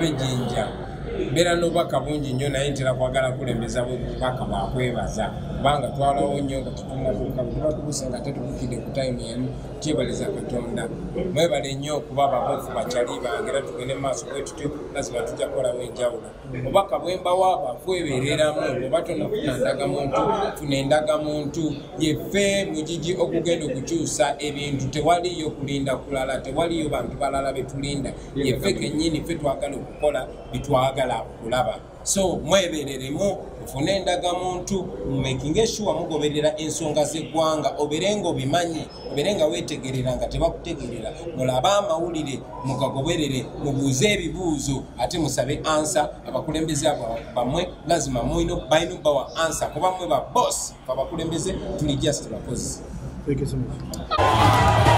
Nabejinja bera n'obubaka bungi nnyo naye ntera kwagala kulembeza bubaka bwakwebaza kubanga twalawo nnyo nga tutunatuuka tuba tubuse nga tetubukidde ku tayimu yemu kyebaliza Katonda mwebale nnyo okuba ababuufu bakyali bange era tugende mu maaso bwe tutyo lazima tujja kukolawo enjawulo obubaka bwe mbawa bwakwebeereramu oba tonafuna ndagamuntu funa endagamuntu yeffe mugigi okugenda okukyusa ebintu tewaliyo kulinda kulala tewaliyo bantu balala betulinda yeffe kennyini ffe twagala okukola bitwagala okulaba so mwebereremu mufune endagamuntu mumakinge sure mugoberera ensonga z'eggwanga oberenga obimanyi oberenga wetegerera nga tebakutegerera mulabe amawulire mugagoberere mubuuze ebibuuzo ate musabe ansa abakulembeze bamwe lazima balina bawa ansa kuba mwe ba boss abakulembeze tuli just bakozi. Thank you so much.